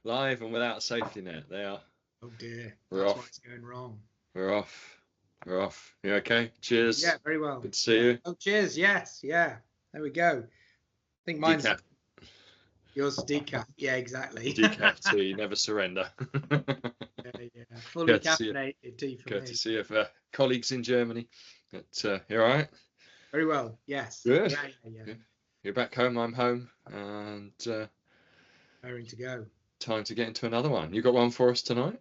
Live and without a safety net. They are. Oh dear. We're That's off. why it's going wrong. We're off. We're off. You okay? Cheers. Yeah, very well. Good to see you. Oh, cheers. Yes. Yeah. There we go. I think mine's Decaf. yours decaf. Yeah, exactly. Decaf tea, never surrender. Yeah. Fully caffeinated tea for Good me. to see you for colleagues in Germany. But you all right? Very well. Yes. Good. Yeah. You're back home. I'm home, and raring to go. Time to get into another one. You got one for us tonight?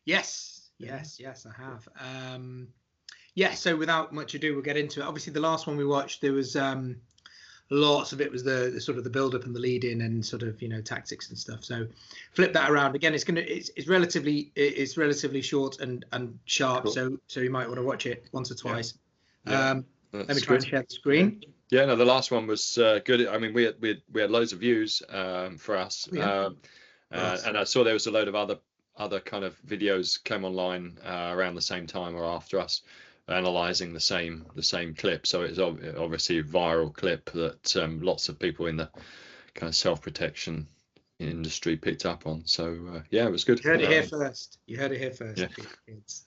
Yes, I have. So without much ado, we'll get into it. Obviously, the last one we watched, there was lots of it was the sort of the build up and the lead in and sort of, you know, tactics and stuff. So flip that around again. It's relatively short and sharp. Cool. So you might want to watch it once or twice. Yeah. Let me try and share the screen. Yeah, no, the last one was good. I mean, we had loads of views for us. Yeah. And I saw there was a load of other kind of videos came online around the same time or after us, analysing the same clip. So it's obviously a viral clip that lots of people in the kind of self-protection industry picked up on. So yeah, it was good. You heard it here first. Yeah. Kids.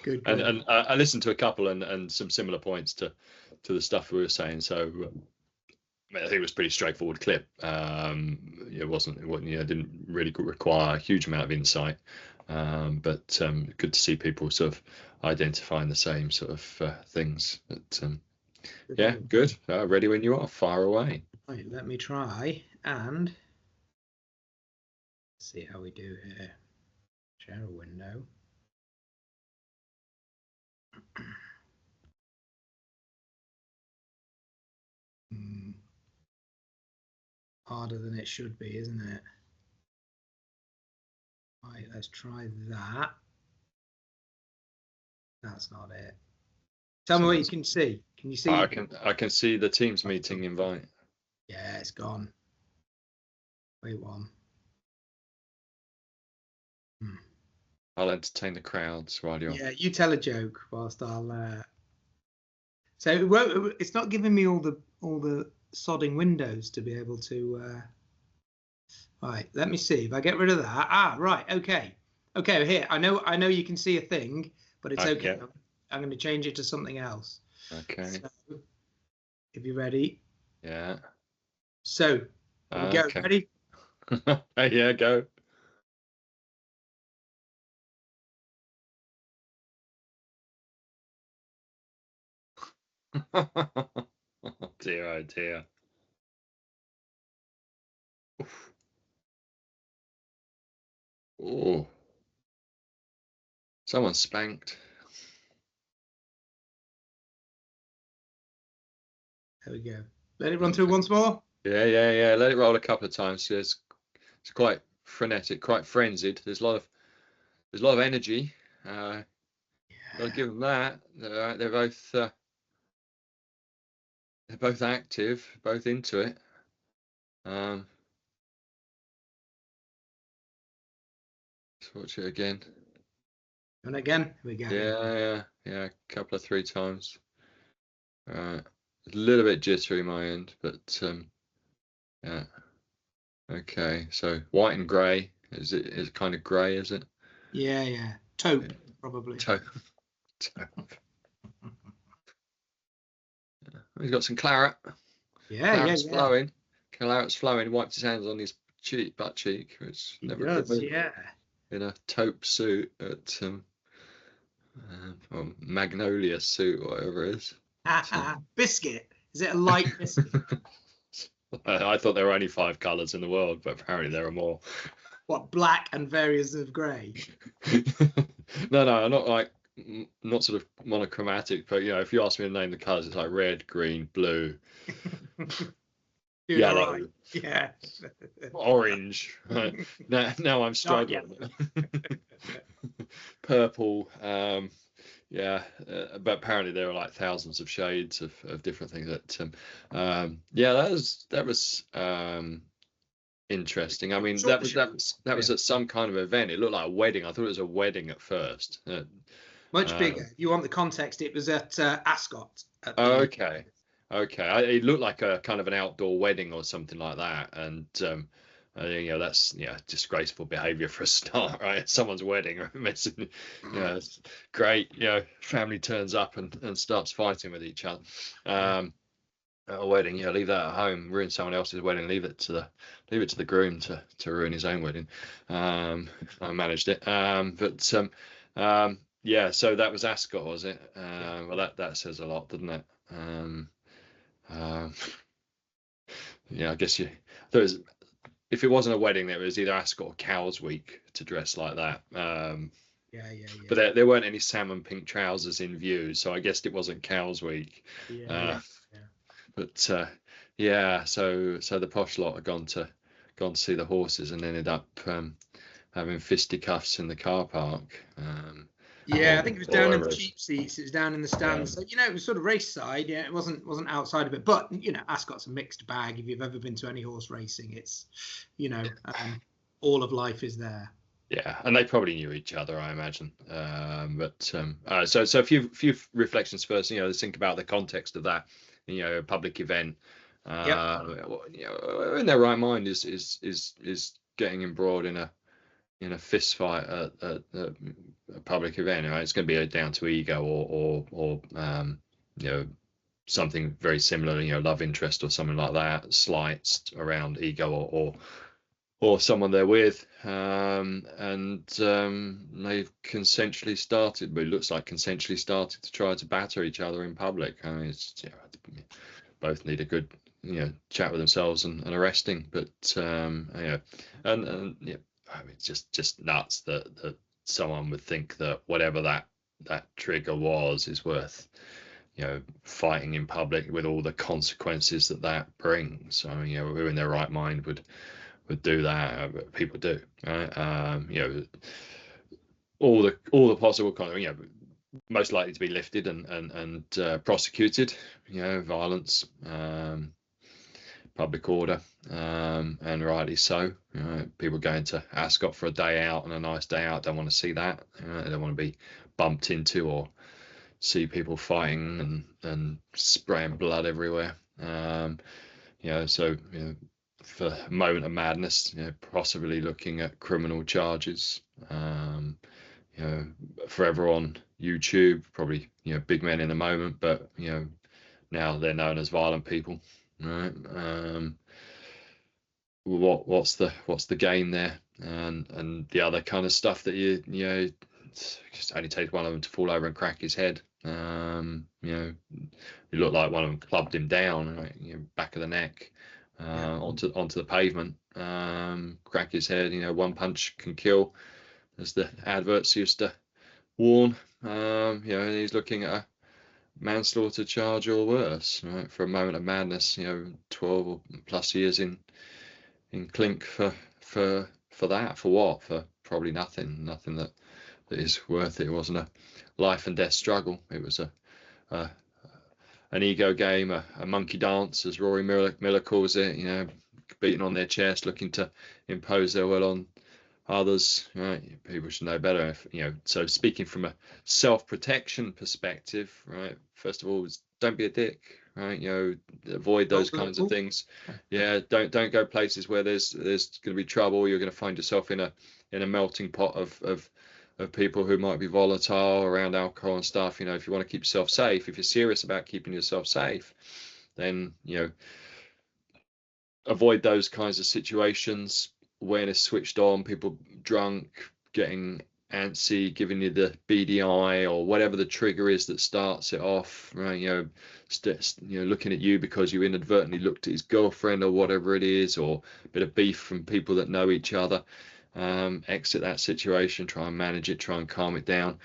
Good. And I listened to a couple and some similar points to the stuff we were saying. So I think it was a pretty straightforward clip. It wasn't didn't really require a huge amount of insight, but good to see people sort of identifying the same sort of things. But yeah, good. Ready when you are. Fire away. Right, let me try and see how we do here. Share a window. Harder than it should be, isn't it? Right, let's try that. That's not it. Tell me what you can see. Can you see? I can see the Teams meeting invite. Yeah, it's gone. Wait one. I'll entertain the crowds while you're. Yeah, you tell a joke whilst I'll. So it's not giving me all the sodding windows to be able to. Right, let me see if I get rid of that. Right, okay, here. I know you can see a thing, but it's okay. I'm going to change it to something else. Okay. So, if you're ready. Yeah. So, here we go. Okay. Ready? Yeah, go. Oh dear. Oh. Someone spanked. There we go. Let it run through once more. Yeah. Let it roll a couple of times. It's quite frenetic, quite frenzied. There's a lot of energy. Got to give them that. They're both active, both into it. Let's watch it again. And again, here we go. Yeah. A couple of 3 times. A little bit jittery my end, but yeah. Okay, so white and grey. Is it kind of grey? Is it? Yeah. Taupe, probably. Taupe. He's got some claret. Claret's flowing. Claret's flowing. Wiped his hands on his butt cheek, which never does. Yeah. In a taupe suit at or magnolia suit, whatever it is. Biscuit. Is it a light biscuit? I thought there were only 5 colours in the world, but apparently there are more. What, black and various of grey? No, not sort of monochromatic, but if you ask me to name the colours, it's like red, green, blue, yellow, right. Yeah, orange. Now I'm struggling. Purple. But apparently there are like thousands of shades of different things. That was interesting. I mean, that was at some kind of event. It looked like a wedding. I thought it was a wedding at first. Much bigger. If you want the context, it was at Ascot. Okay. It looked like a kind of an outdoor wedding or something like that, and That's disgraceful behaviour for a start, right? At someone's wedding, or messing, it's great. Family turns up and starts fighting with each other. At a wedding, leave that at home. Ruin someone else's wedding. Leave it to the groom to ruin his own wedding. I managed it, so that was Ascot, was it? Well, that says a lot, doesn't it? I guess if it wasn't a wedding, there was either Ascot or Cowes Week to dress like that. But there weren't any salmon pink trousers in view, so I guess it wasn't Cowes Week. But so the posh lot had gone to see the horses and ended up having fisticuffs in the car park. I think it was down in the cheap seats. It was down in the stands. So it was sort of race side. It wasn't outside of it. But Ascot's a mixed bag. If you've ever been to any horse racing, it's all of life is there. Yeah, and they probably knew each other, I imagine. So a few reflections first. Let's think about the context of that. A public event. In their right mind is getting embroiled in a fist fight at a public event. Right? It's going to be down to ego or something very similar. Love interest or something like that. Slights around ego or someone they're with, and they've consensually started. But it looks like consensually started to try to batter each other in public. I mean, both need a good chat with themselves and arresting. But it's just nuts that someone would think that whatever that trigger was is worth fighting in public with all the consequences that brings. I mean, who in their right mind would do that? But people do, right? All the possible kind of most likely to be lifted and prosecuted. Violence, public order, and rightly so. People going to Ascot for a day out and a nice day out don't want to see that. They don't want to be bumped into or see people fighting and spraying blood everywhere. So for a moment of madness, possibly looking at criminal charges. Forever on YouTube, probably big men in the moment, but now they're known as violent people, right? What's the game there? And the other kind of stuff that it just only takes one of them to fall over and crack his head. It looked like one of them clubbed him down, right, back of the neck, onto the pavement, crack his head. One punch can kill, as the adverts used to warn. And he's looking at a manslaughter charge or worse, right, for a moment of madness. 12 or plus years in clink for that. For what? For probably nothing that is worth it. It wasn't a life and death struggle. It was an ego game, a monkey dance, as Rory Miller calls it. Beating on their chest, looking to impose their will on others. Right? People should know better. So speaking from a self-protection perspective, right? First of all, don't be a dick. Right? Avoid those kinds of things. Don't go places where there's going to be trouble. You're going to find yourself in a melting pot of people who might be volatile around alcohol and stuff. If you want to keep yourself safe, if you're serious about keeping yourself safe, then avoid those kinds of situations. Awareness switched on, people drunk, getting antsy, giving you the beady eye or whatever the trigger is that starts it off, right? Looking at you because you inadvertently looked at his girlfriend or whatever it is, or a bit of beef from people that know each other. Exit that situation, try and manage it, try and calm it down.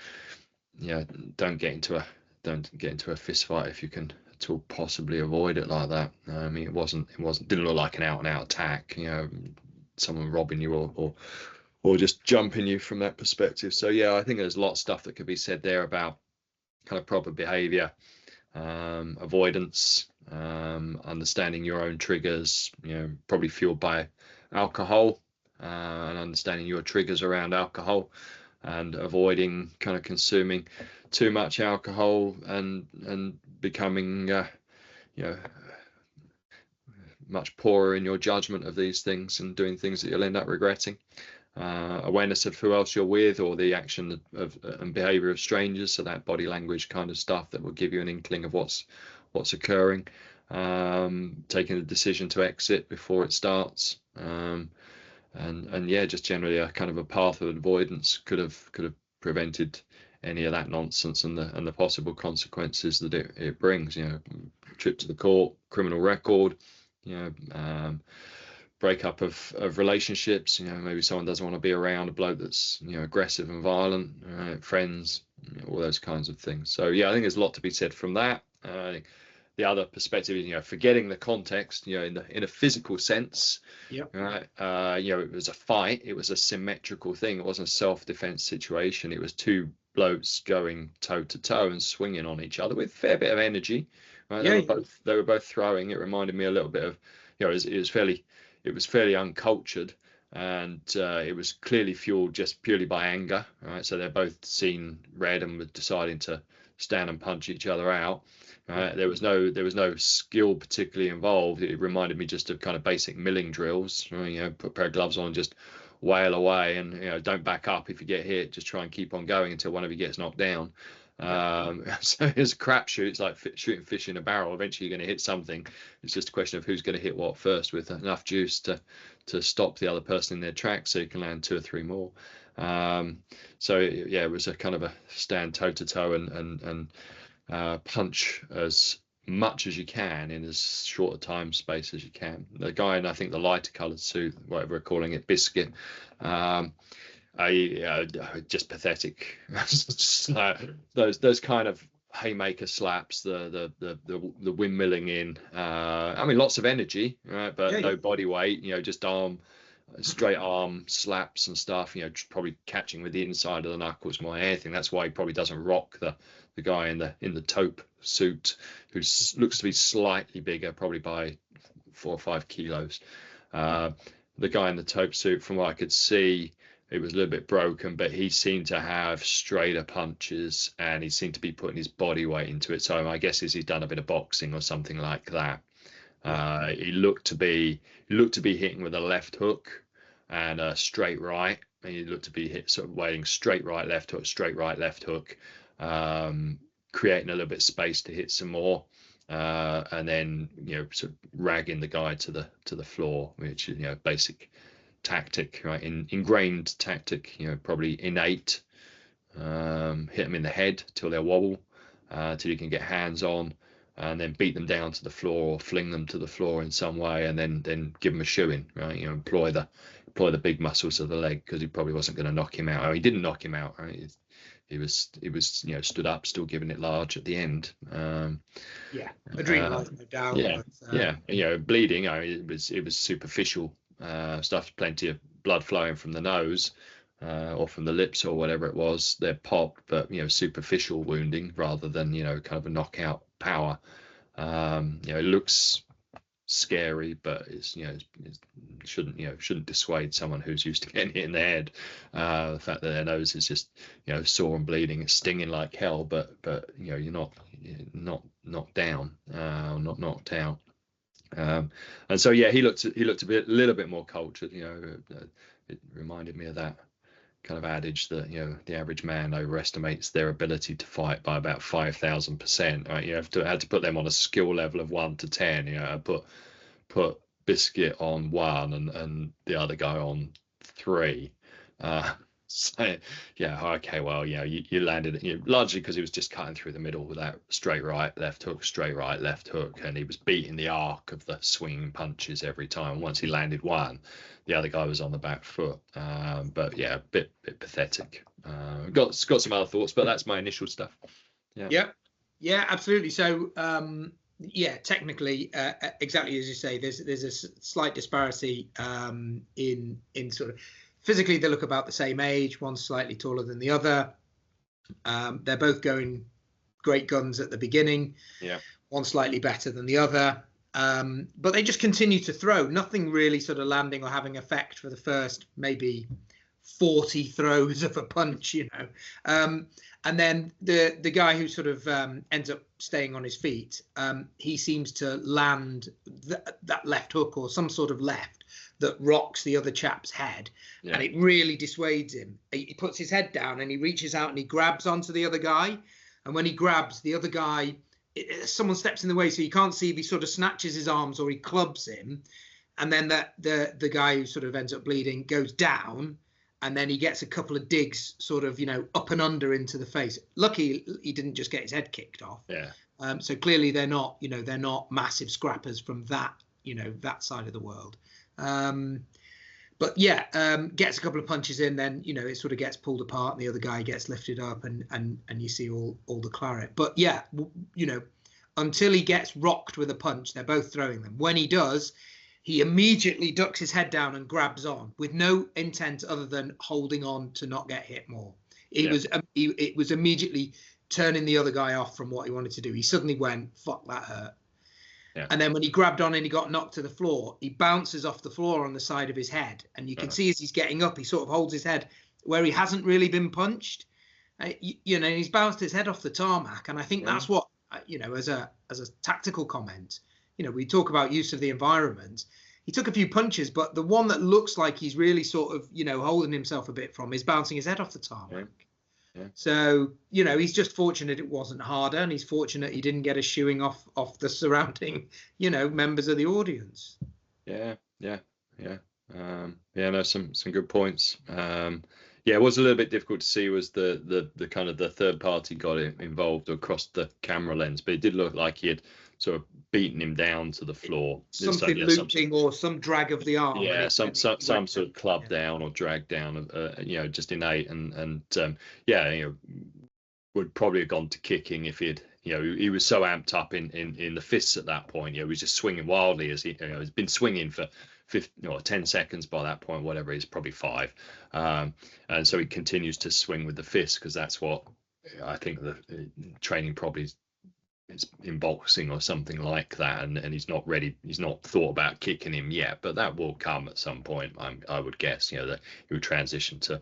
Don't get into a fist fight if you can at all possibly avoid it like that. I mean, didn't look like an out and out attack, someone robbing you or just jumping you from that perspective. So I think there's a lot of stuff that could be said there about kind of proper behavior, avoidance, understanding your own triggers, probably fueled by alcohol, and understanding your triggers around alcohol, and avoiding kind of consuming too much alcohol and becoming much poorer in your judgment of these things and doing things that you'll end up regretting. Awareness of who else you're with, or the action of and behavior of strangers, so that body language kind of stuff that will give you an inkling of what's occurring. Taking the decision to exit before it starts, and yeah, just generally a kind of a path of avoidance could have prevented any of that nonsense and the possible consequences that it brings. Trip to the court, criminal record, breakup of relationships. Maybe someone doesn't want to be around a bloke that's aggressive and violent. Friends, all those kinds of things. So yeah, I think there's a lot to be said from that. I think the other perspective is forgetting the context. In a physical sense. Yep. Right. It was a fight. It was a symmetrical thing. It wasn't a self-defense situation. It was two blokes going toe to toe and swinging on each other with a fair bit of energy. Right. Yeah. They were both throwing. It reminded me a little bit of it was fairly uncultured, and it was clearly fueled just purely by anger. Right. So they're both seen red and were deciding to stand and punch each other out. There was no skill particularly involved. It reminded me just of kind of basic milling drills. Put a pair of gloves on and just wail away, and don't back up if you get hit. Just try and keep on going until one of you gets knocked down. So it's a crapshoot. It's like shooting fish in a barrel. Eventually you're going to hit something. It's just a question of who's going to hit what first with enough juice to stop the other person in their tracks, so you can land 2 or 3 more. So yeah, it was a kind of a stand toe to toe and punch as much as you can in as short a time space as you can. The guy in, I think, the lighter coloured suit, whatever we're calling it, Biscuit, just pathetic. Just like those kind of haymaker slaps, the windmilling in. I mean, lots of energy, right? But no body weight. Just straight arm slaps and stuff. Probably catching with the inside of the knuckles more than anything. That's why he probably doesn't rock the guy in the taupe suit, who looks to be slightly bigger, probably by 4 or 5 kilos. The guy in the taupe suit, from what I could see, it was a little bit broken, but he seemed to have straighter punches, and he seemed to be putting his body weight into it. So my guess is he's done a bit of boxing or something like that. He looked to be hitting with a left hook and a straight right. And he looked to be waiting straight right, left hook, straight right, left hook, creating a little bit of space to hit some more, and then sort of ragging the guy to the floor, which is basic tactic, right? Ingrained tactic, probably innate. Hit them in the head till they wobble, till you can get hands on, and then beat them down to the floor or fling them to the floor in some way, and then give them a shoeing, right? Employ the big muscles of the leg, because he probably wasn't going to knock him out. He didn't knock him out, right? He was stood up, still giving it large at the end. Adrenal, no doubt. Bleeding. It was superficial stuff. Plenty of blood flowing from the nose or from the lips or whatever it was. They're popped, but superficial wounding rather than kind of a knockout power. It looks scary, but it shouldn't dissuade someone who's used to getting hit in the head. The fact that their nose is just sore and bleeding, it's stinging like hell, but you're not knocked down, not knocked out. And so he looked a little bit more cultured. It reminded me of that kind of adage that the average man overestimates their ability to fight by about 5,000%. Right? You had to put them on a skill level of 1 to 10. Put Biscuit on 1 and the other guy on 3. So yeah, okay, well, you landed largely because he was just cutting through the middle with that straight right, left hook, straight right, left hook, and he was beating the arc of the swinging punches every time. Once he landed one, the other guy was on the back foot. But yeah, a bit pathetic. Got some other thoughts, but that's my initial stuff. Yeah, absolutely. So technically, exactly as you say, there's a slight disparity in sort of physically. They look about the same age. One's slightly taller than the other. They're both going great guns at the beginning. Yeah, one slightly better than the other. But they just continue to throw. Nothing really sort of landing or having effect for the first maybe 40 throws of a punch, you know. And then the guy who sort of ends up staying on his feet, he seems to land that left hook or some sort of left that rocks the other chap's head, and it really dissuades him. He puts his head down and he reaches out and he grabs onto the other guy, and when he grabs the other guy, someone steps in the way, so you can't see if he sort of snatches his arms or he clubs him, and then the guy who sort of ends up bleeding goes down, and then he gets a couple of digs sort of, you know, up and under into the face. Lucky he didn't just get his head kicked off. So clearly they're not, you know, they're not massive scrappers from that, you know, that side of the world. But gets a couple of punches in, then, you know, it sort of gets pulled apart and the other guy gets lifted up, and you see all the claret. But yeah, you know, until he gets rocked with a punch, they're both throwing them. When he does, he immediately ducks his head down and grabs on with no intent other than holding on to not get hit more. It was immediately turning the other guy off from what he wanted to do. He suddenly went, fuck, that hurt. And then when he grabbed on and he got knocked to the floor, he bounces off the floor on the side of his head. And you can see as he's getting up, he sort of holds his head where he hasn't really been punched. You know, and he's bounced his head off the tarmac. And I think that's what, you know, as a tactical comment, you know, we talk about use of the environment. He took a few punches, but the one that looks like he's really sort of, you know, holding himself a bit from is bouncing his head off the tarmac. So, you know, he's just fortunate it wasn't harder, and he's fortunate he didn't get a shoeing off the surrounding, you know, members of the audience. No, some good points. It was a little bit difficult to see was the kind of the third party got involved across the camera lens, but it did look like he had sort of beaten him down to the floor. Something looping or some drag of the arm. Some sort of club down or drag down, you know, just innate, and you know, would probably have gone to kicking if he'd, you know, he was so amped up in the fists at that point. You know, he was just swinging wildly as he, you know, he's been swinging for 10 seconds by that point, whatever it is, probably 5. And so he continues to swing with the fists because that's what I think the training probably is in boxing or something like that, and he's not ready. He's not thought about kicking him yet, but that will come at some point. I would guess, you know, that he would transition to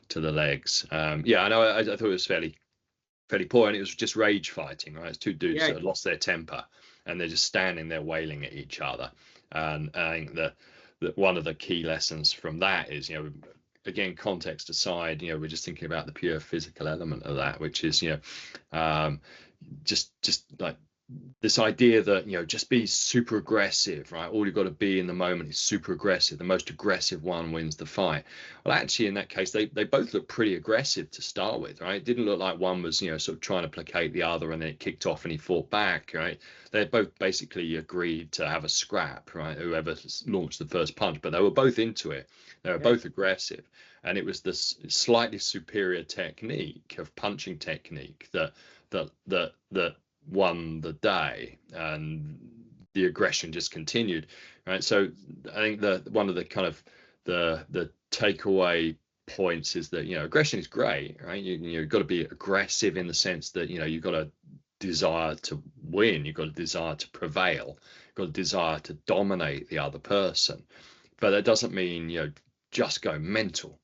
the legs. I know. I thought it was fairly poor, and it was just rage fighting. Right, it's two dudes that lost their temper, and they're just standing there wailing at each other. And I think that one of the key lessons from that is, you know, again, context aside, you know, we're just thinking about the pure physical element of that, which is, you know, just like this idea that, you know, just be super aggressive, right? All you've got to be in the moment is super aggressive. The most aggressive one wins the fight. Well, actually, in that case, they both look pretty aggressive to start with, right? It didn't look like one was, you know, sort of trying to placate the other and then it kicked off and he fought back, right? They both basically agreed to have a scrap, right? Whoever launched the first punch, but they were both into it. They were both aggressive. And it was this slightly superior technique of punching technique that won the day, and the aggression just continued, right? So I think one of the kind of the takeaway points is that, you know, aggression is great, right? You've got to be aggressive in the sense that, you know, you've got a desire to win, you've got a desire to prevail, you've got a desire to dominate the other person, but that doesn't mean, you know, just go mental,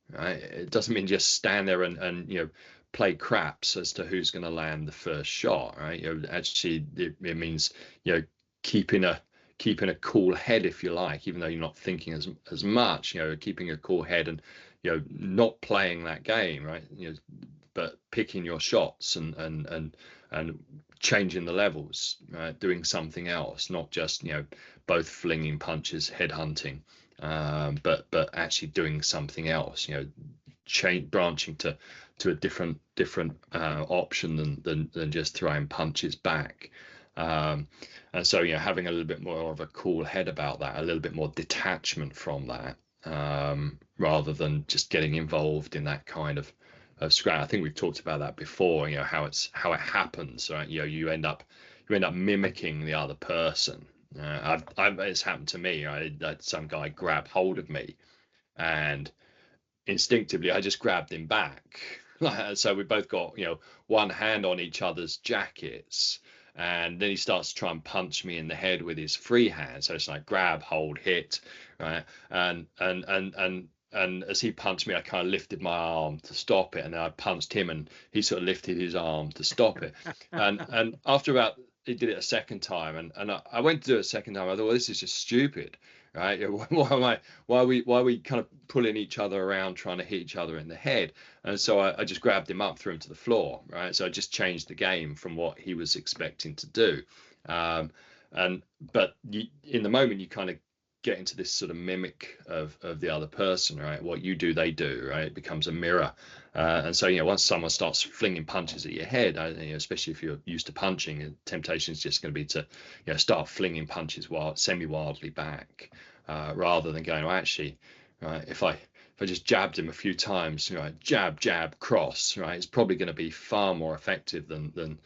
right? It doesn't mean just stand there and you know, play craps as to who's going to land the first shot, right? You know, actually it means, you know, keeping a cool head, if you like, even though you're not thinking as much, you know, keeping a cool head and, you know, not playing that game, right? You know, but picking your shots and changing the levels, right? Doing something else, not just, you know, both flinging punches, head hunting, but actually doing something else, you know, branching to a different option than just throwing punches back. And so, you know, having a little bit more of a cool head about that, a little bit more detachment from that, rather than just getting involved in that kind of scrap. I think we've talked about that before, you know, how it happens, right? You know, you end up mimicking the other person. It's happened to me. I had some guy grab hold of me, and instinctively I just grabbed him back. So we both got, you know, one hand on each other's jackets, and then he starts to try and punch me in the head with his free hand. So it's like grab, hold, hit, right? And and as he punched me, I kind of lifted my arm to stop it, and then I punched him, and he sort of lifted his arm to stop it. And after about, he did it a second time, and I went to do it a second time. I thought, well, this is just stupid, right? Why are we kind of pulling each other around, trying to hit each other in the head? And so I just grabbed him up, threw him to the floor, right? So I just changed the game from what he was expecting to do. But in the moment, you kind of get into this sort of mimic of the other person, right? What you do, they do, right? It becomes a mirror. And so, once someone starts flinging punches at your head, especially if you're used to punching, the temptation is just going to be to, start flinging punches semi-wildly back, rather than going, well, actually, right, if I just jabbed him a few times, jab, jab, cross, right, it's probably going to be far more effective than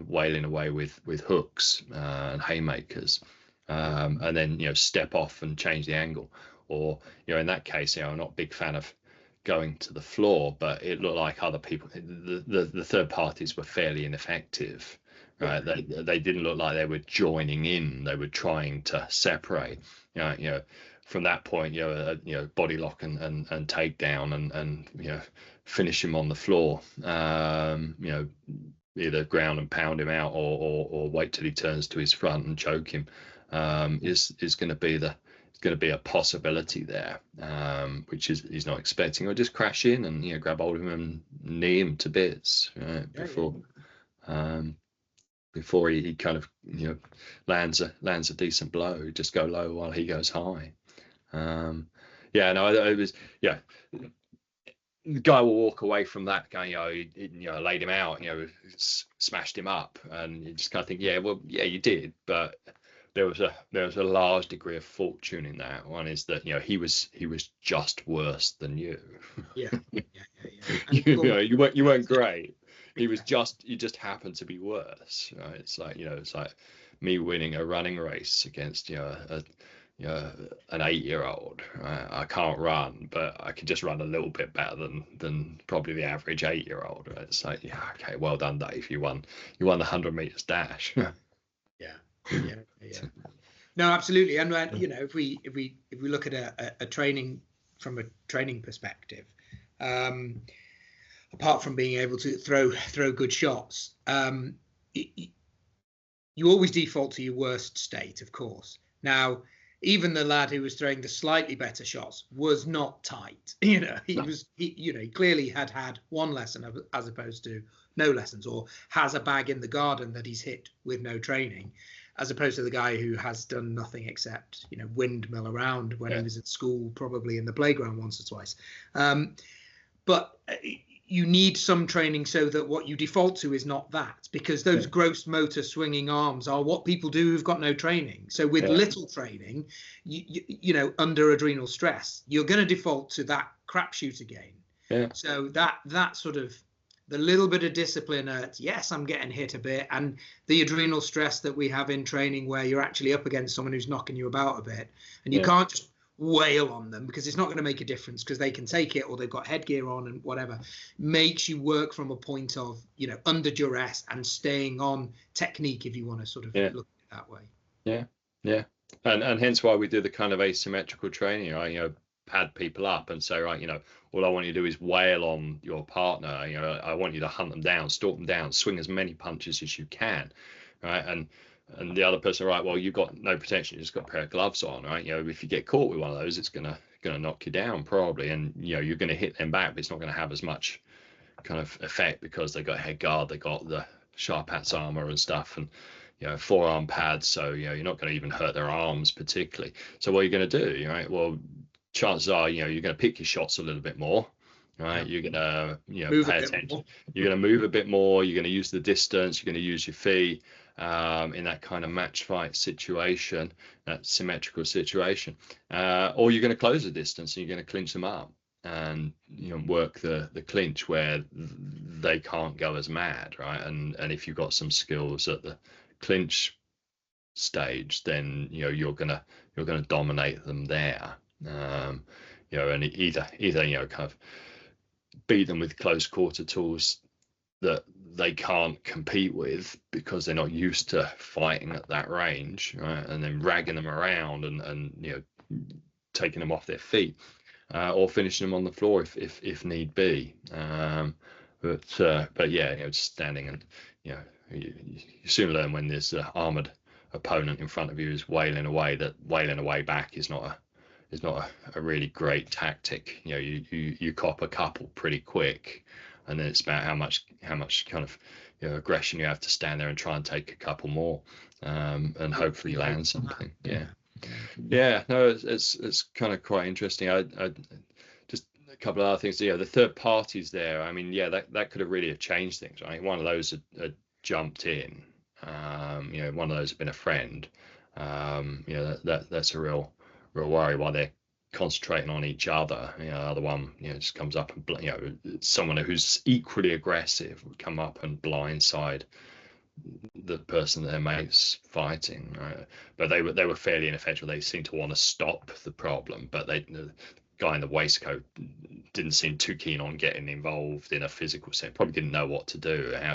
wailing away with hooks and haymakers. And then step off and change the angle, or in that case, I'm not a big fan of going to the floor, but it looked like other people, the third parties were fairly ineffective, right? They didn't look like they were joining in, they were trying to separate. From that point, body lock and takedown and finish him on the floor, either ground and pound him out, or wait till he turns to his front and choke him. Is going to be a possibility there, which he's not expecting, or just crash in and grab hold of him and knee him to bits, right, before he kind of lands a decent blow. Just go low while he goes high. It was the guy will walk away from that going, laid him out, smashed him up, and you just kind of think, you did, but there was a large degree of fortune in that. One is that he was just worse than you. You weren't great. You just happened to be worse. Right? It's like me winning a running race against an 8-year-old. Right? I can't run, but I can just run a little bit better than probably the average 8-year-old. Right? It's like, okay, well done, Dave. You won the 100 meters dash. Yeah. No, absolutely. And if we look at a training from a training perspective, apart from being able to throw good shots, you always default to your worst state, of course. Now, even the lad who was throwing the slightly better shots was not tight. He clearly had one lesson as opposed to no lessons, or has a bag in the garden that he's hit with no training, as opposed to the guy who has done nothing except windmill around when he was at school, probably in the playground once or twice. But you need some training so that what you default to is not that, because those gross motor swinging arms are what people do who've got no training. So with little training, under adrenal stress, you're going to default to that crapshoot again. So that sort of, the little bit of discipline at, yes, I'm getting hit a bit, and the adrenal stress that we have in training where you're actually up against someone who's knocking you about a bit, and you can't just wail on them because it's not going to make a difference because they can take it or they've got headgear on and whatever, makes you work from a point of, under duress and staying on technique, if you want to sort of look at it that way. Yeah. And hence why we do the kind of asymmetrical training, right? Pad people up and say, right, all I want you to do is wail on your partner. I want you to hunt them down, stalk them down, swing as many punches as you can, right? And the other person, right, well, you've got no protection, you just got a pair of gloves on, right? If you get caught with one of those, it's gonna knock you down probably, and you're gonna hit them back, but it's not gonna have as much kind of effect because they got head guard, they got the sharp hats armor and stuff, and forearm pads, so you're not going to even hurt their arms particularly. So what are you going to do? Right? Well, chances are you're going to pick your shots a little bit more, right? You're going to pay attention. You're going to move a bit more. You're going to use the distance. You're going to use your feet in that kind of match fight situation, that symmetrical situation, or you're going to close the distance and you're going to clinch them up and work the clinch where they can't go as mad, right? And if you've got some skills at the clinch stage, then you're gonna dominate them there, and either kind of beat them with close quarter tools that they can't compete with because they're not used to fighting at that range, right? And then ragging them around and taking them off their feet, or finishing them on the floor if need be. But yeah, just standing and you soon learn when there's an armored opponent in front of you is wailing away, that wailing away back is not a really great tactic. You cop a couple pretty quick, and then it's about how much kind of aggression you have to stand there and try and take a couple more, and hopefully land something. Yeah. No, it's kind of quite interesting. I just a couple of other things. The third parties there. I mean, that could have really changed things, right? One of those had jumped in. One of those had been a friend. That's a real worry while they're concentrating on each other. The other one, just comes up and someone who's equally aggressive would come up and blindside the person that their mate's fighting. Right? But they were fairly ineffectual. They seemed to want to stop the problem, but the guy in the waistcoat didn't seem too keen on getting involved in a physical sense. Probably didn't know what to do. How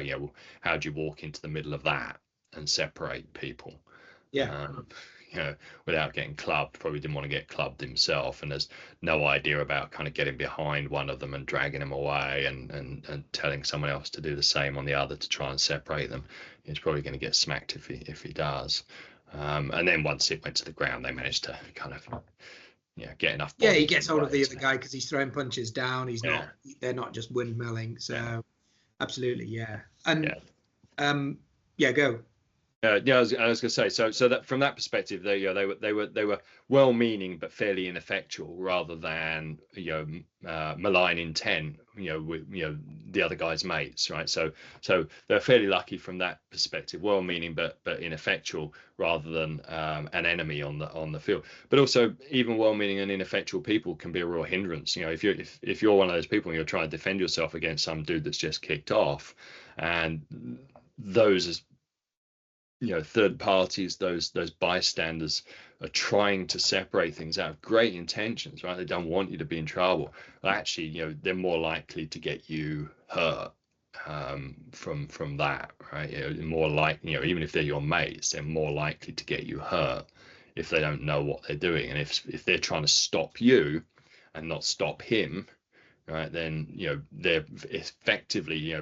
do you walk into the middle of that and separate people? Without getting clubbed. Probably didn't want to get clubbed himself, and there's no idea about kind of getting behind one of them and dragging him away and telling someone else to do the same on the other to try and separate them. He's probably going to get smacked if he does. And then once it went to the ground, they managed to kind of get enough. Yeah, he gets hold of the other guy because he's throwing punches down. They're not just windmilling. So absolutely, yeah. And go. I was going to say, so that from that perspective, they were well-meaning but fairly ineffectual, rather than malign intent, with the other guy's mates, right? So they're fairly lucky from that perspective, well-meaning but ineffectual, rather than an enemy on the field. But also, even well-meaning and ineffectual people can be a real hindrance. If you're one of those people and you're trying to defend yourself against some dude that's just kicked off, and those third parties, those bystanders are trying to separate things out of great intentions, right? They don't want you to be in trouble. Well, actually, they're more likely to get you hurt from that, right? More like, even if they're your mates, they're more likely to get you hurt if they don't know what they're doing. And if they're trying to stop you and not stop him, right, then they're effectively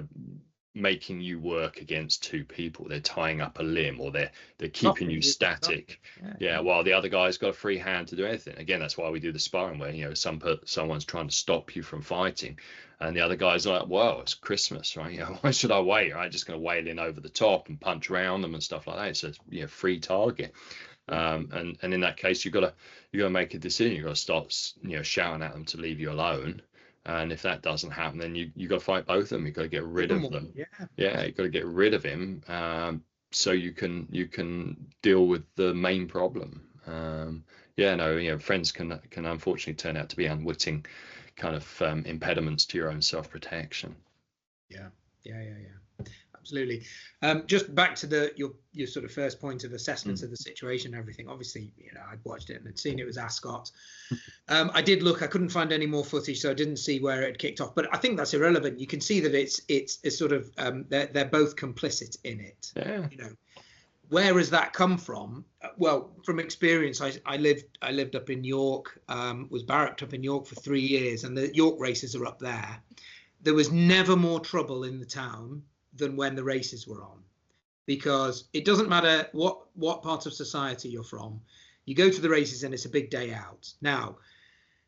making you work against two people. They're tying up a limb, or they're keeping you static. While the other guy's got a free hand to do anything. Again, that's why we do the sparring, where someone's trying to stop you from fighting, and the other guy's like, well, it's Christmas, right? Why should I wait? I'm just going to wail in over the top and punch around them and stuff like that. So it's free target. And in that case, you got to make a decision. You got to start shouting at them to leave you alone. And if that doesn't happen, then you got to fight both of them. You've got to get rid of them. You've got to get rid of him, so you can deal with the main problem. Friends can unfortunately turn out to be unwitting kind of impediments to your own self-protection. Yeah. Absolutely. Just back to your sort of first point of assessment of the situation and everything. Obviously, I'd watched it and had seen it was Ascot. I did look. I couldn't find any more footage, so I didn't see where it kicked off. But I think that's irrelevant. You can see that it's sort of they're both complicit in it. Yeah. Where has that come from? Well, from experience, I lived up in York. Was barracked up in York for 3 years, and the York races are up there. There was never more trouble in the town than when the races were on, because it doesn't matter what part of society you're from, you go to the races and it's a big day out. Now,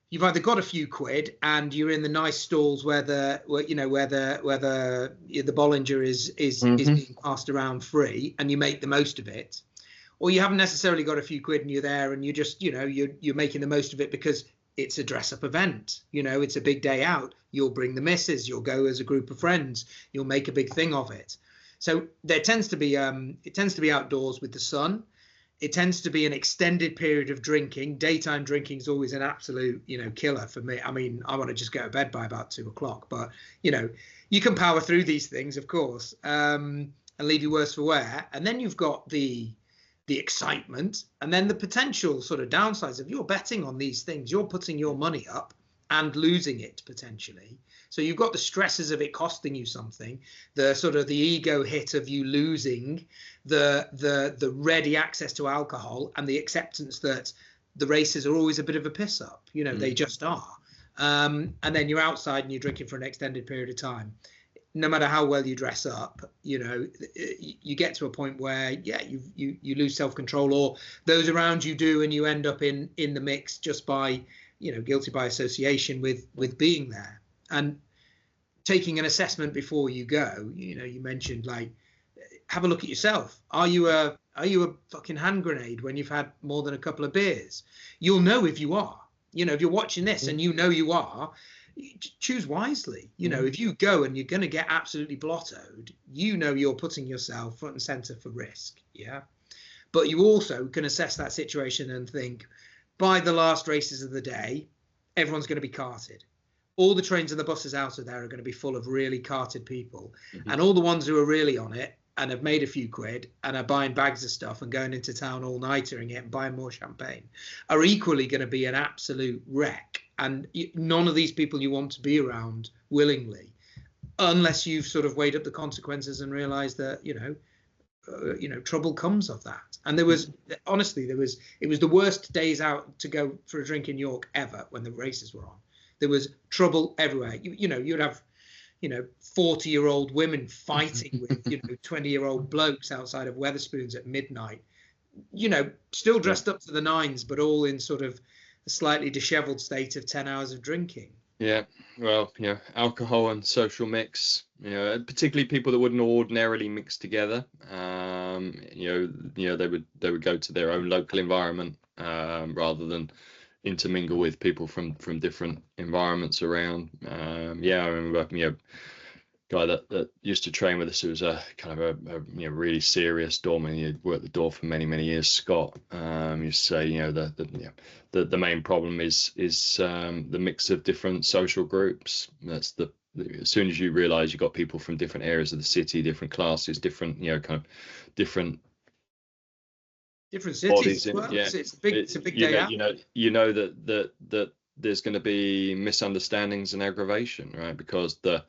you've either got a few quid and you're in the nice stalls where the Bollinger is being passed around free, and you make the most of it, or you haven't necessarily got a few quid and you're there and you just you're making the most of it because it's a dress-up event. It's a big day out. You'll bring the missus. You'll go as a group of friends. You'll make a big thing of it. So there tends to be outdoors with the sun. It tends to be an extended period of drinking. Daytime drinking is always an absolute killer for me. I mean, I want to just go to bed by about 2 o'clock, but you can power through these things, of course, and leave you worse for wear. And then you've got the excitement, and then the potential sort of downsides of you're betting on these things. You're putting your money up and losing it potentially. So you've got the stresses of it costing you something, the sort of the ego hit of you losing, the ready access to alcohol, and the acceptance that the races are always a bit of a piss up. They just are. And then you're outside and you're drinking for an extended period of time. No matter how well you dress up, you know, you get to a point where, yeah, you lose self-control, or those around you do, and you end up in the mix just by, you know, guilty by association with being there. And taking an assessment before you go, you know, you mentioned, like, have a look at yourself. Are you a fucking hand grenade when you've had more than a couple of beers? You'll know if you are. You know, if you're watching this and you know you are, choose wisely. You know, if you go and you're going to get absolutely blottoed, you know you're putting yourself front and center for risk. Yeah. But you also can assess that situation and think, by the last races of the day, everyone's going to be carted. All the trains and the buses out of there are going to be full of really carted people. And all the ones who are really on it and have made a few quid and are buying bags of stuff and going into town all nightering it and buying more champagne are equally going to be an absolute wreck. And none of these people you want to be around willingly, unless you've sort of weighed up the consequences and realized that, you know, trouble comes of that. And there was, honestly, it was the worst days out to go for a drink in York ever when the races were on. There was trouble everywhere. You know, you'd have, you know, 40-year-old women fighting with, you know, 20-year-old blokes outside of Wetherspoons at midnight, you know, still dressed up to the nines, but all in sort of a slightly disheveled state of 10 hours of drinking. Yeah, well, you know, alcohol and social mix, you know, particularly people that wouldn't ordinarily mix together. You know, they would go to their own local environment rather than intermingle with people from different environments around. Yeah, I remember, you know, guy that used to train with us, who was a kind of a you know, really serious doorman. He had worked the door for many years. Scott used to say, you know, the main problem is the mix of different social groups. That's as soon as you realise you've got people from different areas of the city, different classes, different, you know, kind of different cities. Well, yeah, it's a big day out. You know that there's going to be misunderstandings and aggravation, right? Because the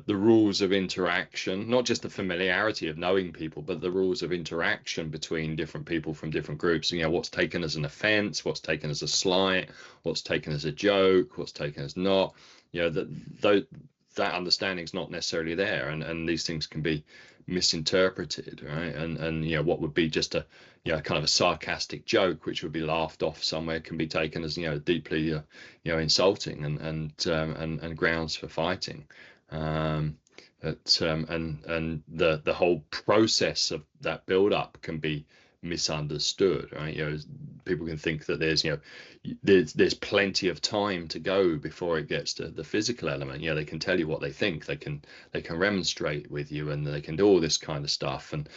rules of interaction, not just the familiarity of knowing people, but the rules of interaction between different people from different groups. You know, what's taken as an offence, what's taken as a slight, what's taken as a joke, what's taken as not. You know, that understanding is not necessarily there, and these things can be misinterpreted, right? And you know, what would be just a, you know, kind of a sarcastic joke which would be laughed off somewhere can be taken as, you know, deeply you know, insulting and grounds for fighting. And the whole process of that build up can be misunderstood, right? You know, people can think that there's, you know, there's plenty of time to go before it gets to the physical element. You know, they can tell you what they think, they can remonstrate with you, and they can do all this kind of stuff, and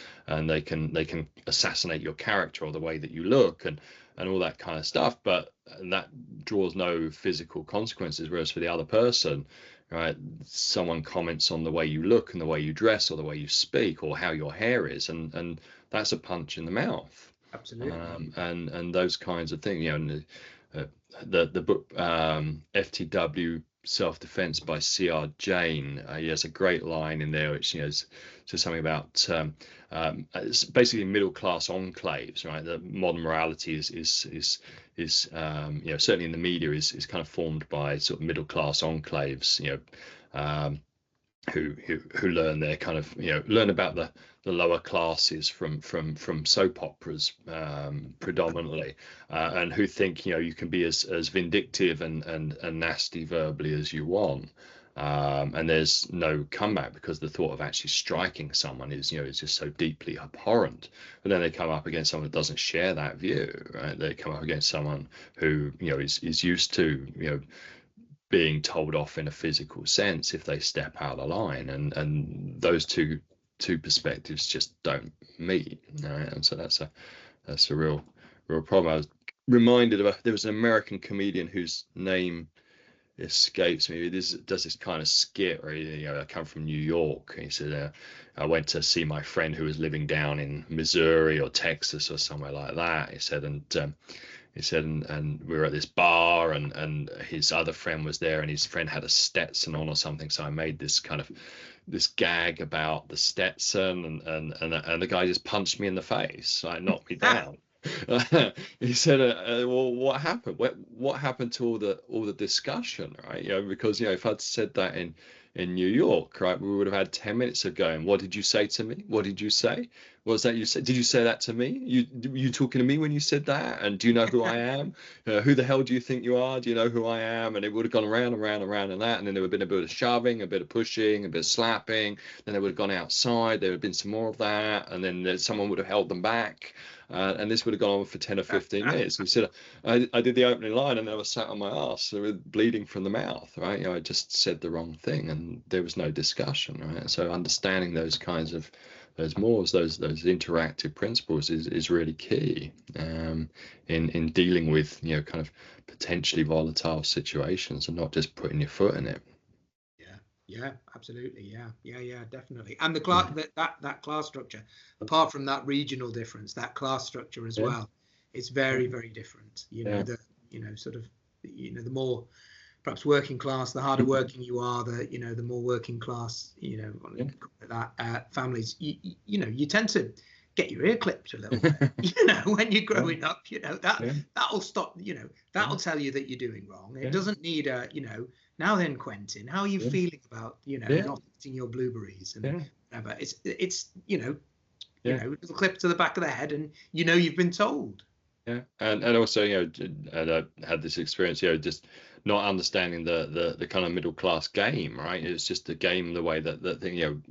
they can assassinate your character or the way that you look and all that kind of stuff, but that draws no physical consequences. Whereas for the other person, right, someone comments on the way you look and the way you dress or the way you speak or how your hair is, and that's a punch in the mouth. Absolutely. And those kinds of things, you know. The book FTW Self-Defense by C.R. Jane, he has a great line in there which, you know, says something about it's basically middle-class enclaves, right? The modern morality is you know, certainly in the media is kind of formed by sort of middle-class enclaves, you know, who learn their kind of, you know, learn about the lower classes from soap operas predominantly, and who think, you know, you can be as vindictive and nasty verbally as you want, and there's no comeback because the thought of actually striking someone is, you know, is just so deeply abhorrent. But then they come up against someone that doesn't share that view, right? They come up against someone who, you know, is used to, you know, being told off in a physical sense if they step out of line, and those two perspectives just don't meet, right? And so that's a real problem. I was reminded of there was an American comedian whose name escapes me. He does this kind of skit where, you know, I come from New York, and he said, I went to see my friend who was living down in Missouri or Texas or somewhere like that. He said, and we were at this bar, and his other friend was there, and his friend had a Stetson on or something. So I made this gag about the Stetson, and the guy just punched me in the face, like knocked me down. He said, well, what happened? What happened to all the discussion, right? Because if I'd said that in New York, right, we would have had 10 minutes of going, what did you say to me? What did you say? What was that you said? Did you say that to me? You talking to me when you said that? And do you know who I am? Who the hell do you think you are? Do you know who I am? And it would have gone around and round and round and that. And then there would have been a bit of shoving, a bit of pushing, a bit of slapping. Then they would have gone outside. There would have been some more of that. And then someone would have held them back. And this would have gone on for 10 or 15 minutes. We said, I did the opening line and I was sat on my ass bleeding from the mouth, right? I just said the wrong thing and there was no discussion, right? So understanding those kinds of those interactive principles is really key in dealing with kind of potentially volatile situations and not just putting your foot in it. Yeah, absolutely. Yeah, definitely. And the class, that class structure, apart from that regional difference, that class structure as well, it's very, very different. The more perhaps working class, the harder working you are, the more working class, families, you tend to get your ear clipped a little bit, when you're growing up, that'll stop, that'll tell you that you're doing wrong. It doesn't need a, now then, Quentin, how are you feeling about, not eating your blueberries and whatever? It's a little clip to the back of the head, and you've been told. Yeah, and also and I had this experience, just not understanding the kind of middle class game, right? It's just the game, the way that thing,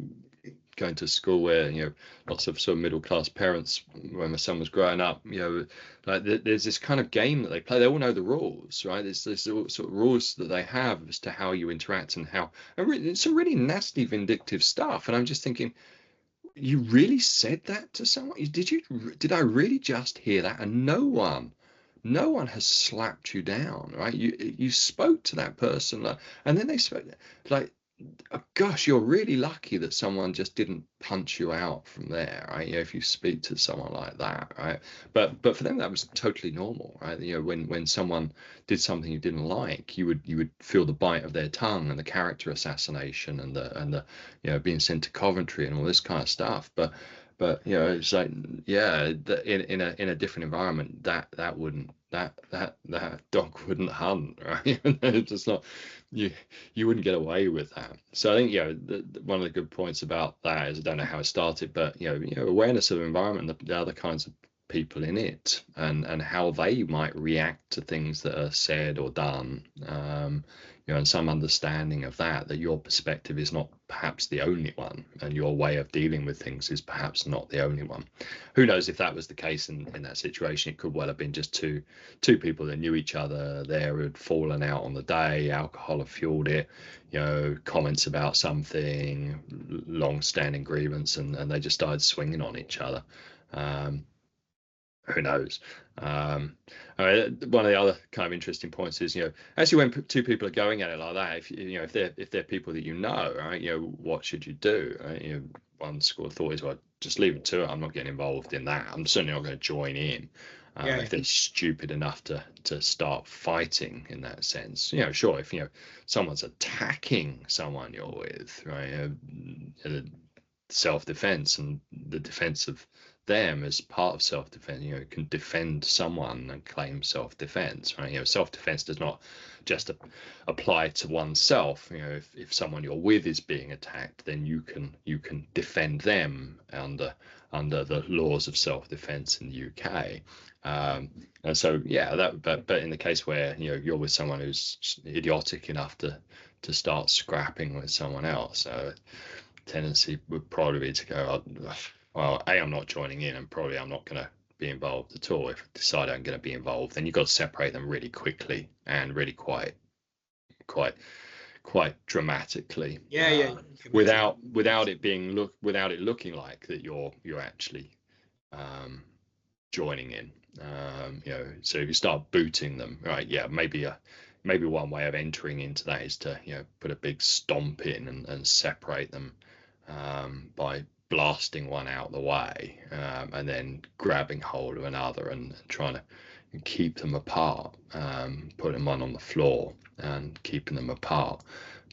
going to school where lots of sort of middle class parents, when my son was growing up, like there's this kind of game that they play. They all know the rules, right? There's sort of rules that they have as to how you interact and how. And it's some really nasty, vindictive stuff. And I'm just thinking, you really said that to someone? Did I really just hear that? And no one has slapped you down, right? You spoke to that person, and then they spoke like. Oh, gosh, you're really lucky that someone just didn't punch you out from there, right? If you speak to someone like that, right? But for them that was totally normal, right? When someone did something you didn't like, you would feel the bite of their tongue and the character assassination and the being sent to Coventry and all this kind of stuff. But it's like, in a different environment, that dog wouldn't hunt, right? It's just not, you wouldn't get away with that. So I think one of the good points about that is, I don't know how it started, but awareness of the environment, the other kinds of people in it, and how they might react to things that are said or done, and some understanding of that your perspective is not perhaps the only one, and your way of dealing with things is perhaps not the only one. Who knows if that was the case in that situation? It could well have been just two people that knew each other there, who had fallen out on the day, alcohol had fueled it, comments about something, long-standing grievance, and they just started swinging on each other. Who knows? One of the other kind of interesting points is, actually, when two people are going at it like that, if they're people that right, what should you do? Right? One school of thought is, well, just leave it to it. I'm not getting involved in that. I'm certainly not going to join in. If they're stupid enough to start fighting in that sense, sure. If someone's attacking someone you're with, right, self-defense and the defense of them as part of self-defense, can defend someone and claim self-defense, right? Self-defense does not just apply to oneself. If someone you're with is being attacked, then you can defend them under the laws of self-defense in the UK. And so but in the case where you're with someone who's idiotic enough to start scrapping with someone else, tendency would probably be to go, well, I'm not joining in, and probably I'm not going to be involved at all. If I decide I'm going to be involved, then you've got to separate them really quickly and really quite dramatically. Without it looking like that you're actually joining in. So if you start booting them, right? Yeah, maybe one way of entering into that is to put a big stomp in and separate them by blasting one out the way, and then grabbing hold of another and trying to keep them apart, putting one on the floor and keeping them apart.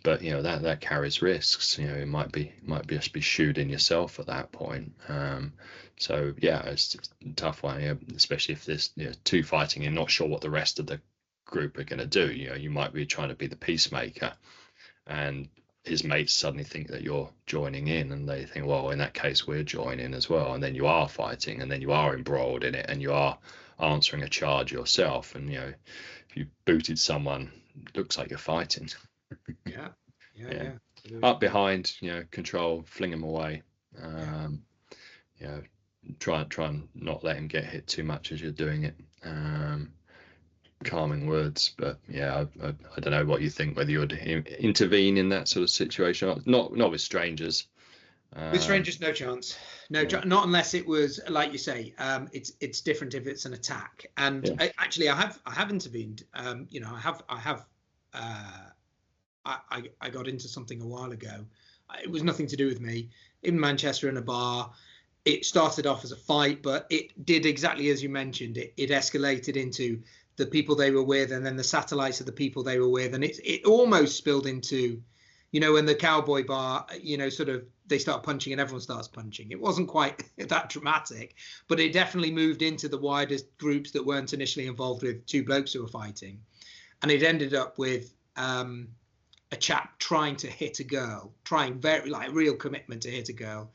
But that carries risks. It might just be shooting yourself at that point. So yeah, it's a tough one, especially if there's two fighting and not sure what the rest of the group are going to do. You might be trying to be the peacemaker, and his mates suddenly think that you're joining in, and they think, well, in that case we're joining as well, and then you are fighting, and then you are embroiled in it, and you are answering a charge yourself, and if you booted someone, it looks like you're fighting. Yeah. Up behind, control, fling him away. Try and not let him get hit too much as you're doing it. Calming words, but I don't know what you think, whether you would intervene in that sort of situation. Not with strangers. With strangers, no chance. Not unless it was, like you say, it's different if it's an attack. And actually, I have intervened. I got into something a while ago. It was nothing to do with me. In Manchester, in a bar, it started off as a fight, but it did exactly as you mentioned. It escalated into the people they were with, and then the satellites of the people they were with, and it almost spilled into, in the cowboy bar, sort of they start punching and everyone starts punching. It wasn't quite that dramatic, but it definitely moved into the widest groups that weren't initially involved with two blokes who were fighting, and it ended up with a chap trying to hit a girl, trying very real commitment to hit a girl.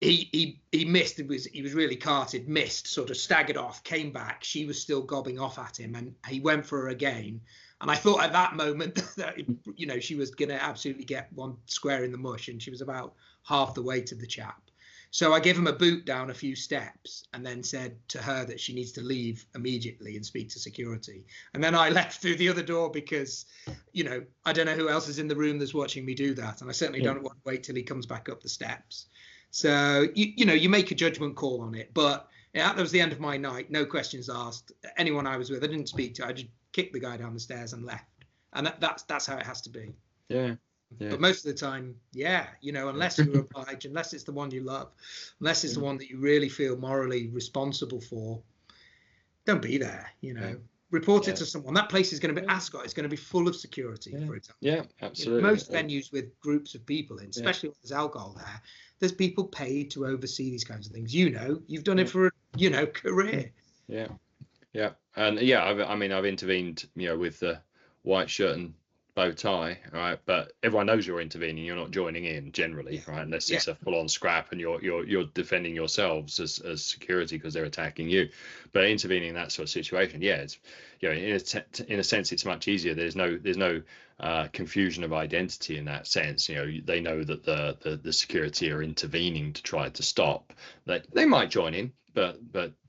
He missed. He was really carted, missed, sort of staggered off, came back. She was still gobbing off at him, and he went for her again. And I thought at that moment that she was going to absolutely get one square in the mush, and she was about half the weight of the chap. So I gave him a boot down a few steps, and then said to her that she needs to leave immediately and speak to security. And then I left through the other door because, I don't know who else is in the room that's watching me do that, and I certainly don't want to wait till he comes back up the steps. So, you make a judgment call on it. But that was the end of my night. No questions asked. Anyone I was with, I didn't speak to. I just kicked the guy down the stairs and left. And that's how it has to be. Yeah. But most of the time, unless you're obliged, unless it's the one you love, unless it's the one that you really feel morally responsible for, don't be there, Report it to someone. That place is going to be, Ascot is going to be full of security, for example. Yeah, absolutely. Most venues with groups of people in, especially when there's alcohol there's people paid to oversee these kinds of things. You've done it for a career. Yeah. And I've intervened, with the white shirt and bow tie, right? But everyone knows you're intervening. You're not joining in generally, right? Unless it's a full-on scrap and you're defending yourselves as security because they're attacking you. But intervening in that sort of situation, it's in a sense it's much easier. There's no confusion of identity in that sense. They know that the security are intervening to try to stop. They might join in, but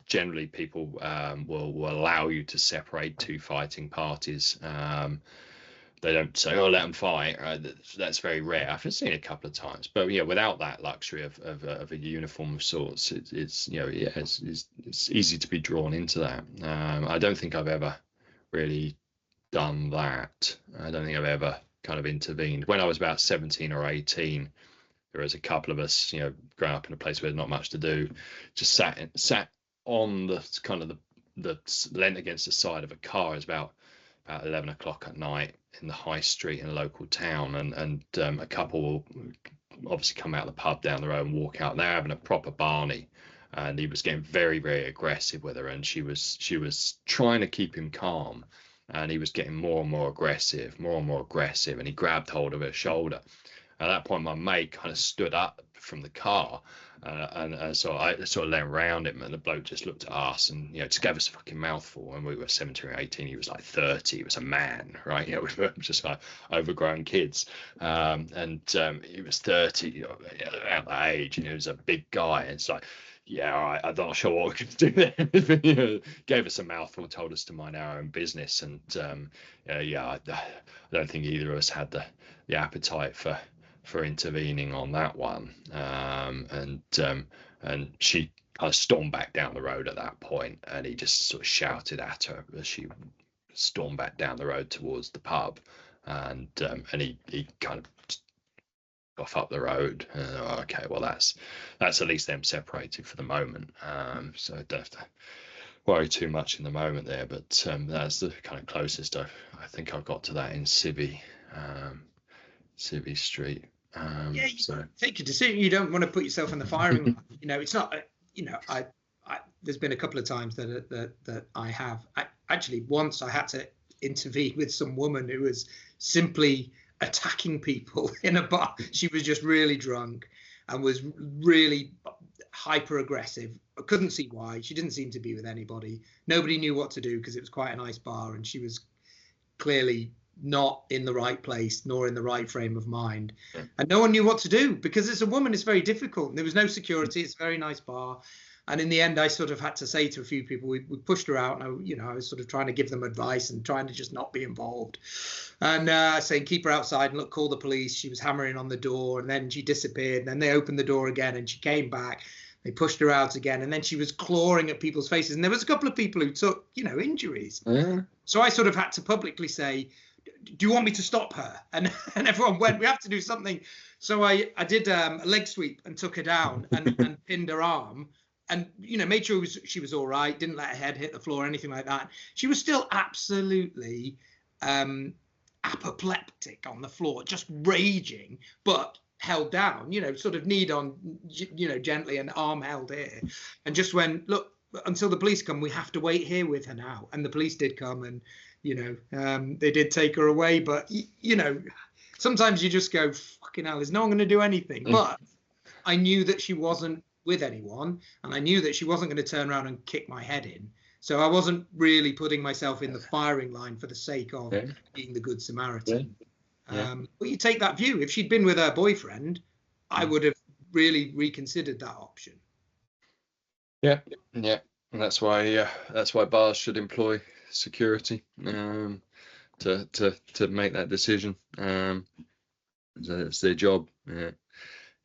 generally people will allow you to separate two fighting parties. They don't say, "Oh, let them fight." That's very rare. I've seen it a couple of times, but without that luxury of a uniform of sorts, it's easy to be drawn into that. I don't think I've ever really done that. I don't think I've ever kind of intervened. When I was about 17 or 18, there was a couple of us, growing up in a place where there's not much to do, just sat on the kind of the leant against the side of a car. It's about 11 o'clock at night in the high street in a local town, and a couple will obviously come out of the pub down the road and walk out, and they're having a proper Barney, and he was getting very, very aggressive with her, and she was trying to keep him calm, and he was getting more and more aggressive, and he grabbed hold of her shoulder. At that point, my mate kind of stood up from the car, and so I sort of leant around him, and the bloke just looked at us and just gave us a fucking mouthful. And we were 17 or 18. He was like 30. He was a man, right? We were just like overgrown kids. And he was 30, at that age, and he was a big guy. And it's like, all right, I'm not sure what we could do there. Gave us a mouthful, told us to mind our own business, and I don't think either of us had the appetite for intervening on that one. And she kind of stormed back down the road at that point, and he just sort of shouted at her as she stormed back down the road towards the pub, and he kind of off up the road. Okay, well that's at least them separated for the moment. So I don't have to worry too much in the moment there, but that's the kind of closest I think I've got to that in Civvy Street. Yeah, you so take a decision. You don't want to put yourself in the firing line. You know, it's not. You know, I there's been a couple of times that I have. Actually, once I had to intervene with some woman who was simply attacking people in a bar. She was just really drunk and was really hyper aggressive. I couldn't see why. She didn't seem to be with anybody. Nobody knew what to do because it was quite a nice bar, and she was clearly not in the right place nor in the right frame of mind, and no one knew what to do because it's a woman. It's very difficult, and there was no security. It's a very nice bar, and in the end I sort of had to say to a few people, we pushed her out, and I was sort of trying to give them advice and trying to just not be involved, and saying keep her outside and look, call the police. She was hammering on the door, and then she disappeared, and then they opened the door again and she came back. They pushed her out again, and then she was clawing at people's faces, and there was a couple of people who took injuries. So I sort of had to publicly say, do you want me to stop her? And everyone went, we have to do something. So I did a leg sweep and took her down and pinned her arm, and made sure she was all right, didn't let her head hit the floor or anything like that. She was still absolutely apoplectic on the floor, just raging, but held down, sort of kneed on, gently, and arm held here, and just went, look, until the police come, we have to wait here with her now. And the police did come, and they did take her away. But sometimes you just go, fucking hell, there's no one going to do anything. But I knew that she wasn't with anyone, and I knew that she wasn't going to turn around and kick my head in. So I wasn't really putting myself in the firing line for the sake of being the good Samaritan. But you take that view. If she'd been with her boyfriend, I would have really reconsidered that option. Yeah, and that's why bars should employ security to make that decision. So it's their job.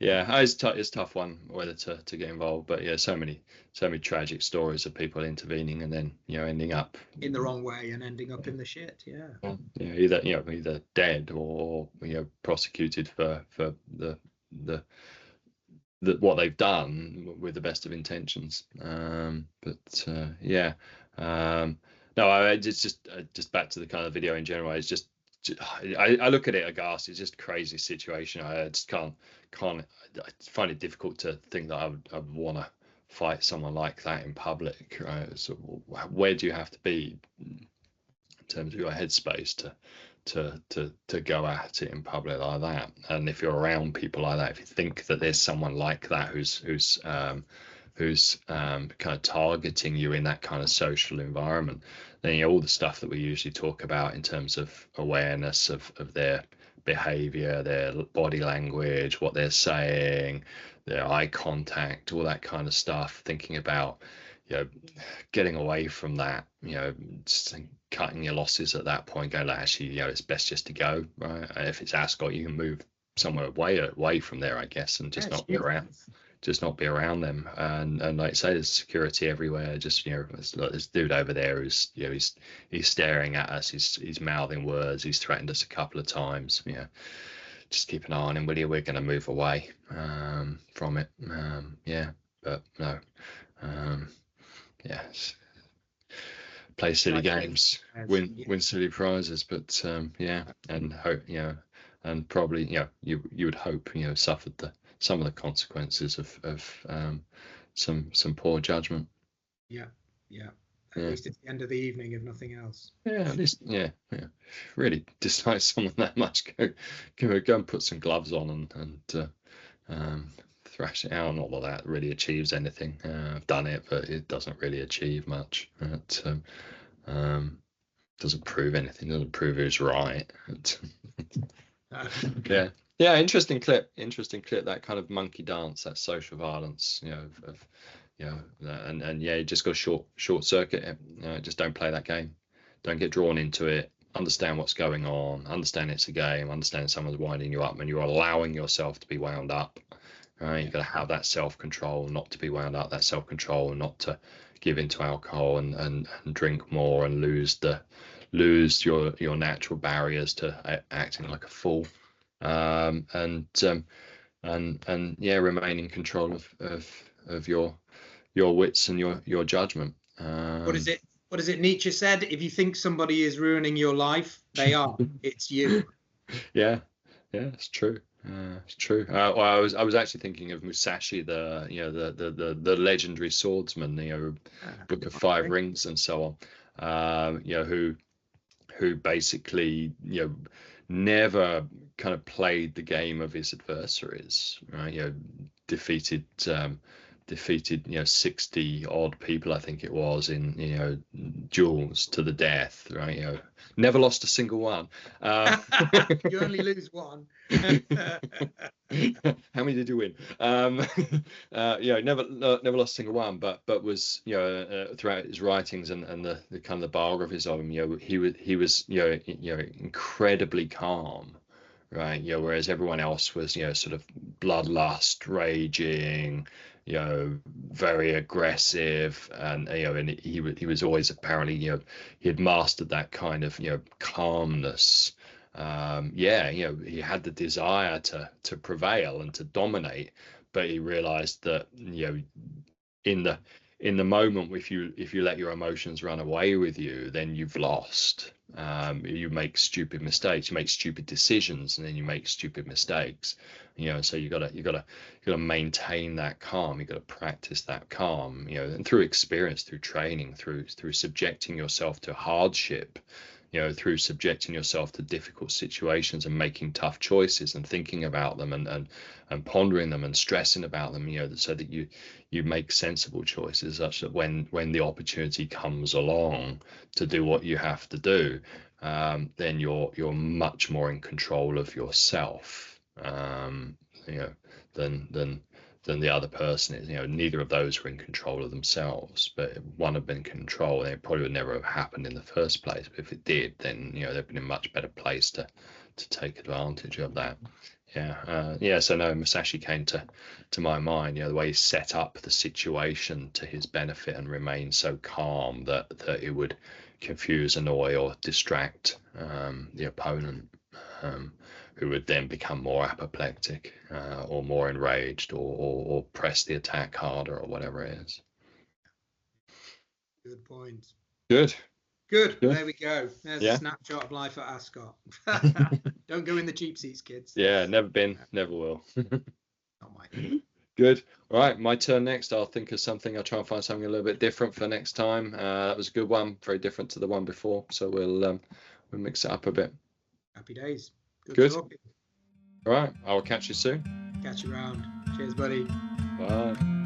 It's a tough one whether to get involved, but so many tragic stories of people intervening and then ending up in the wrong way and ending up in the shit. Either dead or prosecuted for the what they've done with the best of intentions. No, it's just back to the kind of video in general. It's just I look at it aghast. It's just a crazy situation. I just can't. I find it difficult to think that I would want to fight someone like that in public. Right? So where do you have to be in terms of your headspace to go at it in public like that? And if you're around people like that, if you think that there's someone like that who's kind of targeting you in that kind of social environment, then all the stuff that we usually talk about in terms of awareness of their behavior, their body language, what they're saying, their eye contact, all that kind of stuff, thinking about getting away from that, just cutting your losses at that point, going like, actually, it's best just to go, right? If it's Ascot, you can move somewhere away from there, I guess, and just not be around them. And like I say, there's security everywhere. Just this dude over there who's he's staring at us, he's mouthing words, he's threatened us a couple of times. Just keep an eye on him, will you? We're going to move away from it. But no. Play silly games, win silly prizes, but and hope, and probably you would hope suffered some of the consequences of some poor judgment. At least it's the end of the evening, if nothing else. At least really dislike someone that much, go and put some gloves on and thrash it out. Not that really achieves anything. I've done it, but it doesn't really achieve much. It doesn't prove anything. Doesn't prove who's right. Interesting clip. That kind of monkey dance, that social violence. And you just got short circuit it. Just don't play that game. Don't get drawn into it. Understand what's going on. Understand it's a game. Understand someone's winding you up, and you're allowing yourself to be wound up. Right, you've got to have that self-control, not to be wound up. That self-control, not to give into alcohol and drink more and lose your natural barriers to acting like a fool. And remain in control of your wits and your judgment. What is it? What is it Nietzsche said? If you think somebody is ruining your life, they are. It's you. Yeah, it's true. It's true. Well, I was actually thinking of Musashi, the legendary swordsman, Book of Five Rings and so on. Who basically never kind of played the game of his adversaries, right? Defeated 60 odd people, I think it was, in duels to the death, right? Never lost a single one. You only lose one. How many did you win? Never lost a single one, but was throughout his writings and the kind of the biographies of him, he was incredibly calm, right? Whereas everyone else was sort of bloodlust raging, very aggressive, and and he was always apparently he had mastered that kind of calmness. He had the desire to prevail and to dominate, but he realized that in the moment, if you let your emotions run away with you, then you've lost. You make stupid mistakes, you make stupid decisions, and then you make stupid mistakes. So you gotta maintain that calm. You gotta practice that calm. And through experience, through training, through subjecting yourself to hardship. Through subjecting yourself to difficult situations and making tough choices and thinking about them and pondering them and stressing about them, so that you make sensible choices, such that when the opportunity comes along to do what you have to do, then you're much more in control of yourself, than the other person is. Neither of those were in control of themselves, but if one had been in control, then it probably would never have happened in the first place. But if it did, then they'd been in a much better place to take advantage of that. So no, Musashi came to my mind, the way he set up the situation to his benefit and remain so calm that it would confuse, annoy, or distract the opponent, who would then become more apoplectic, or more enraged, or press the attack harder, or whatever it is. Good point. Good. There we go. There's a snapshot of life at Ascot. Don't go in the cheap seats, kids. Yeah, never been, never will. Not mine. Good. All right, my turn next. I'll think of something. I'll try and find something a little bit different for next time. That was a good one, very different to the one before. So we'll mix it up a bit. Happy days. Good. Talking. All right, I will catch you soon. Catch you around. Cheers, buddy. Bye.